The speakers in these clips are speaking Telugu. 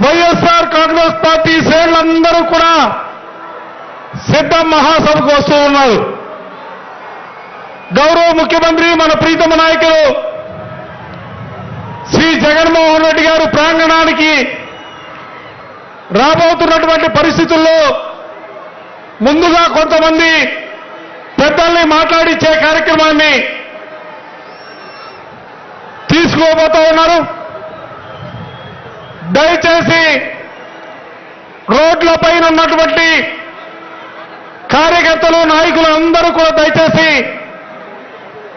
వైఎస్ఆర్ కాంగ్రెస్ పార్టీ శ్రేణులందరూ కూడా సిద్ధం మహాసభకు వస్తూ ఉన్నారు. గౌరవ ముఖ్యమంత్రి మన ప్రీతమ నాయకులు శ్రీ జగన్మోహన్ రెడ్డి గారు ప్రాంగణానికి రాబోతున్నటువంటి పరిస్థితుల్లో ముందుగా కొంతమంది పెద్దల్ని మాట్లాడించే కార్యక్రమాన్ని తీసుకోబోతూ ఉన్నారు. దయచేసి రోడ్లపైన ఉన్నటువంటి కార్యకర్తలు నాయకులు అందరూ కూడా దయచేసి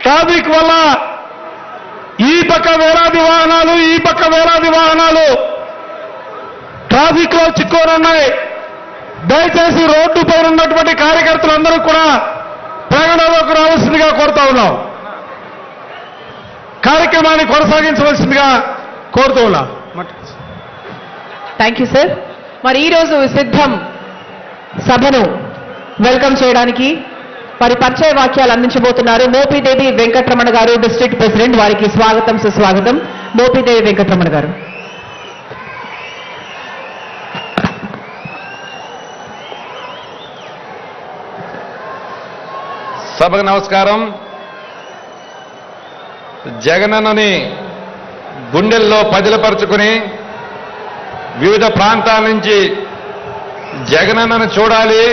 ట్రాఫిక్ వల్ల ఈ పక్క వేలాది వాహనాలు ట్రాఫిక్ లో చిక్కుకున్నాయి. దయచేసి రోడ్డు పైన ఉన్నటువంటి కార్యకర్తలందరూ కూడా ప్రాంగణంలోకి రావాల్సిందిగా కోరుతా ఉన్నాం. కార్యక్రమాన్ని కొనసాగించవలసిందిగా కోరుతూ ఉన్నాం. Thank you sir. మరి ఈరోజు సిద్ధం సభను వెల్కమ్ చేయడానికి మరి పరిచయ వాక్యాలు అందించబోతున్నారు మోపిదేవి వెంకటరమణ గారు, డిస్ట్రిక్ట్ ప్రెసిడెంట్. వారికి స్వాగతం సుస్వాగతం. మోపిదేవి వెంకటరమణ గారు. సభకు నమస్కారం. జగనన్నని గుండెల్లో పదిలపరుచుకుని వివిధ ప్రాంతాల నుంచి జగనన్నను చూడాలి,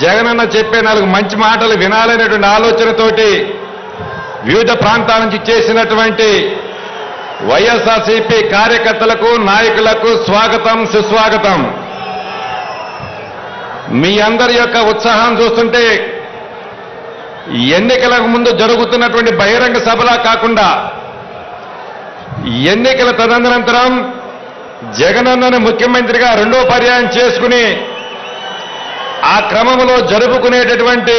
జగనన్న చెప్పే 4 మంచి మాటలు వినాలనేటువంటి ఆలోచనతోటి వివిధ ప్రాంతాల నుంచి చేసినటువంటి వైఎస్ఆర్సీపీ కార్యకర్తలకు నాయకులకు స్వాగతం సుస్వాగతం. మీ అందరి యొక్క ఉత్సాహం చూస్తుంటే ఎన్నికలకు ముందు జరుగుతున్నటువంటి బహిరంగ సభలా కాకుండా ఎన్నికల తదనంతరం జగనన్నను ముఖ్యమంత్రిగా 2వ పర్యాయం చేసుకుని ఆ క్రమంలో జరుపుకునేటటువంటి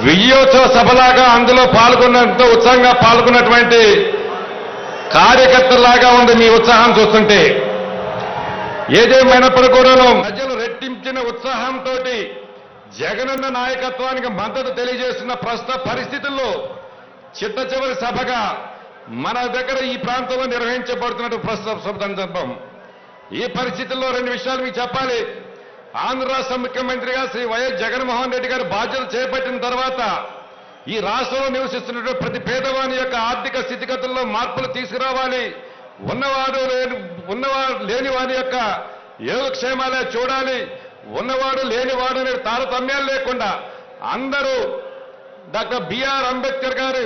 విజయోత్సవ సభలాగా అందులో పాల్గొన్నంత ఉత్సాహంగా పాల్గొన్నటువంటి కార్యకర్తలాగా ఉంది మీ ఉత్సాహం చూస్తుంటే. ఏదేమైనప్పుడు కూడాను ప్రజలు రెట్టించిన ఉత్సాహంతో జగనన్న నాయకత్వానికి మద్దతు తెలియజేస్తున్న ప్రస్తుత పరిస్థితుల్లో చిట్ట చివరి సభగా మన దగ్గర ఈ ప్రాంతంలో నిర్వహించబడుతున్నట్టు ప్రస్తుత సందర్భం. ఈ పరిస్థితుల్లో 2 విషయాలు మీకు చెప్పాలి. ఆంధ్ర రాష్ట్ర ముఖ్యమంత్రిగా శ్రీ వైఎస్ జగన్మోహన్ రెడ్డి గారు బాధ్యతలు చేపట్టిన తర్వాత ఈ రాష్ట్రంలో నివసిస్తున్నటువంటి ప్రతి పేదవాని యొక్క ఆర్థిక స్థితిగతుల్లో మార్పులు తీసుకురావాలి, ఉన్నవాడు లేని వారి యొక్క యోగక్షేమాలే చూడాలి, ఉన్నవాడు లేనివాడు అనే తారతమ్యాలు లేకుండా అందరూ డాక్టర్ బిఆర్ అంబేద్కర్ గారు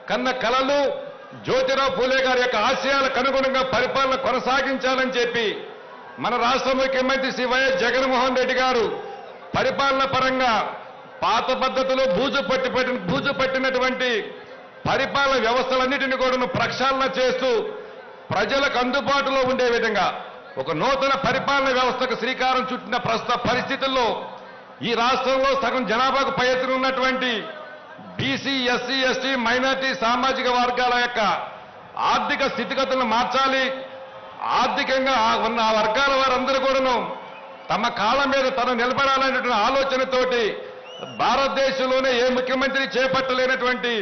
కన్న కలలు, జ్యోతిరావు పూలే గారి యొక్క ఆశయాలకు అనుగుణంగా పరిపాలన కొనసాగించాలని చెప్పి మన రాష్ట్ర ముఖ్యమంత్రి శ్రీ వైఎస్ జగన్మోహన్ రెడ్డి గారు పరిపాలన పరంగా పాత పద్ధతిలో బూజు పట్టినటువంటి పరిపాలన వ్యవస్థలన్నిటిని కూడా ప్రక్షాళన చేస్తూ ప్రజలకు అందుబాటులో ఉండే విధంగా ఒక నూతన పరిపాలన వ్యవస్థకు శ్రీకారం చుట్టిన ప్రస్తుత పరిస్థితుల్లో ఈ రాష్ట్రంలో సగం జనాభాకు పై ఎత్తున ఉన్నటువంటి బీసీ, ఎస్సీ, ఎస్టీ, మైనార్టీ సామాజిక వర్గాల యొక్క ఆర్థిక స్థితిగతులను మార్చాలి. ఆర్థికంగా ఉన్న ఆ వర్గాల వారందరూ కూడాను తమ కాళ్ళ మీద తను నిలబడాలనేటువంటి ఆలోచనతోటి భారతదేశంలోనే ఏ ముఖ్యమంత్రి చేపట్టలేనటువంటి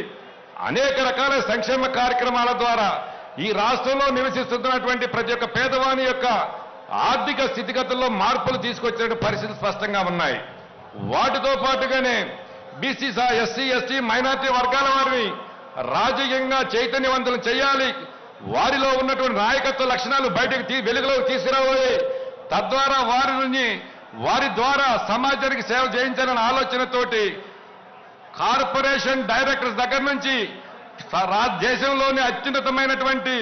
అనేక రకాల సంక్షేమ కార్యక్రమాల ద్వారా ఈ రాష్ట్రంలో నివసిస్తున్నటువంటి ప్రతి ఒక్క పేదవాని యొక్క ఆర్థిక స్థితిగతుల్లో మార్పులు తీసుకొచ్చిన పరిస్థితులు స్పష్టంగా ఉన్నాయి. వాటితో పాటుగానే బీసీ, ఎస్సీ, ఎస్టీ, మైనార్టీ వర్గాల వారిని రాజకీయంగా చైతన్యవంతులు చేయాలి, వారిలో ఉన్నటువంటి నాయకత్వ లక్షణాలు బయటకు వెలుగులోకి తీసుకురావాలి, తద్వారా వారి ద్వారా సమాజానికి సేవ చేయించాలనే ఆలోచనతోటి కార్పొరేషన్ డైరెక్టర్స్ దగ్గర నుంచి దేశంలోని అత్యున్నతమైనటువంటి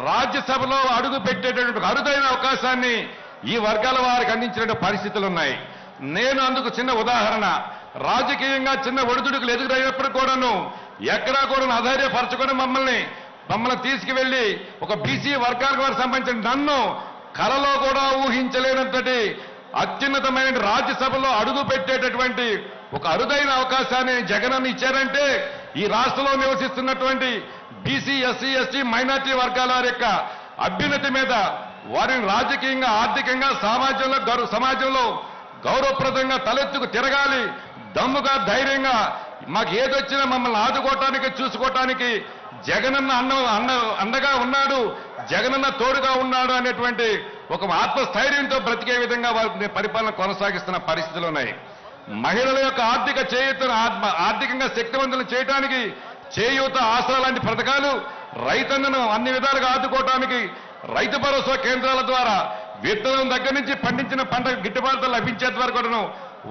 రాజ్యసభలో అడుగు పెట్టేటటువంటి అరుదైన అవకాశాన్ని ఈ వర్గాల వారికి అందించిన పరిస్థితులు ఉన్నాయి. నేను అందుకు చిన్న ఉదాహరణ, రాజకీయంగా చిన్న ఒడిదుడుకులు ఎదురైనప్పుడు కూడాను ఎక్కడా కూడా అధైర్యపరచుకొని మమ్మల్ని తీసుకువెళ్లి ఒక బీసీ వర్గాలకు వారికి సంబంధించిన నన్ను కలలో కూడా ఊహించలేనంతటి అత్యున్నతమైన రాజ్యసభలో అడుగు పెట్టేటటువంటి ఒక అరుదైన అవకాశాన్ని జగనన్న ఇచ్చారంటే ఈ రాష్ట్రంలో నివసిస్తున్నటువంటి బీసీ, ఎస్సీ, ఎస్టీ, మైనార్టీ వర్గాల వారి యొక్క అభ్యున్నతి మీద వారిని రాజకీయంగా, ఆర్థికంగా, సమాజంలో గౌరవప్రదంగా తలెత్తుకు తిరగాలి, దమ్ముగా, ధైర్యంగా మాకు ఏదొచ్చినా మమ్మల్ని ఆదుకోవటానికి, చూసుకోవటానికి జగనన్న అండగా ఉన్నాడు, జగనన్న తోడుగా ఉన్నాడు అనేటువంటి ఒక ఆత్మస్థైర్యంతో బ్రతికే విధంగా వారి పరిపాలన కొనసాగిస్తున్న పరిస్థితులు ఉన్నాయి. మహిళల యొక్క ఆర్థిక చేయూతను ఆర్థికంగా శక్తివంతులు చేయడానికి చేయూత ఆసరా లాంటి పథకాలు, రైతన్నను అన్ని విధాలుగా ఆదుకోవడానికి రైతు భరోసా కేంద్రాల ద్వారా విత్తనం దగ్గర నుంచి పండించిన పంట గిట్టుబాటు లభించేంత వరకు కూడాను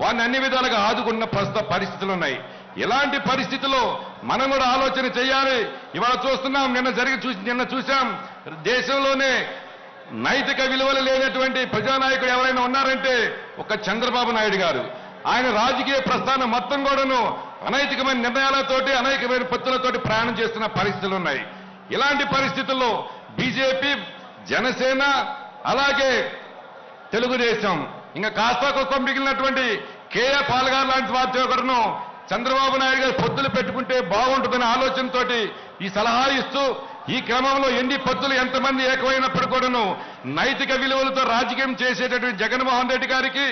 వారిని అన్ని విధాలుగా ఆదుకున్న ప్రస్తుత పరిస్థితులు ఉన్నాయి. ఇలాంటి పరిస్థితుల్లో మనం కూడా ఆలోచన చేయాలి. ఇవాళ చూస్తున్నాం, నిన్న చూశాం దేశంలోనే నైతిక విలువలు లేనటువంటి ప్రజానాయకుడు ఎవరైనా ఉన్నారంటే ఒక చంద్రబాబు నాయుడు గారు. ఆయన రాజకీయ ప్రస్థానం మొత్తం కూడాను అనైతికమైన నిర్ణయాలతోటి, అనేకమైన పొత్తులతోటి ప్రయాణం చేస్తున్న పరిస్థితులు ఉన్నాయి. ఇలాంటి పరిస్థితుల్లో బీజేపీ, జనసేన, అలాగే తెలుగుదేశం, ఇంకా కాస్త కుక్క మిగిలినటువంటి కేఏ పాల్గార్ లాంటి వారితో కూడాను చంద్రబాబు నాయుడు గారు పొత్తులు పెట్టుకుంటే బాగుంటుందనే ఆలోచనతోటి ఈ సలహా ఇస్తూ, ఈ క్రమంలో ఎన్ని పొత్తులు ఎంతమంది ఏకమైనప్పుడు కూడాను నైతిక విలువలతో రాజకీయం చేసేటటువంటి జగన్మోహన్ రెడ్డి గారికి,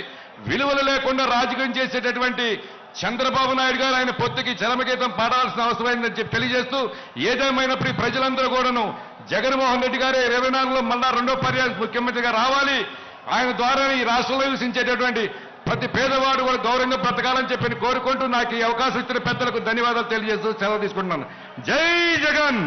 విలువలు లేకుండా రాజకీయం చేసేటటువంటి చంద్రబాబు నాయుడు గారు ఆయన పొత్తుకి చరమగీతం పాడాల్సిన అవసరమైందని చెప్పి తెలియజేస్తూ, ఏదేమైనప్పుడు ప్రజలందరూ కూడాను జగన్మోహన్ రెడ్డి గారే 24లో మళ్ళా రెండో పర్యాయం ముఖ్యమంత్రిగా రావాలి, ఆయన ద్వారా ఈ రాష్ట్రంలో నివసించేటటువంటి ప్రతి పేదవాడు కూడా గౌరవంగా బ్రతకాలని చెప్పి కోరుకుంటూ నాకు ఈ అవకాశం ఇచ్చిన పెద్దలకు ధన్యవాదాలు తెలియజేస్తూ సెలవు తీసుకుంటున్నాను. జై జగన్.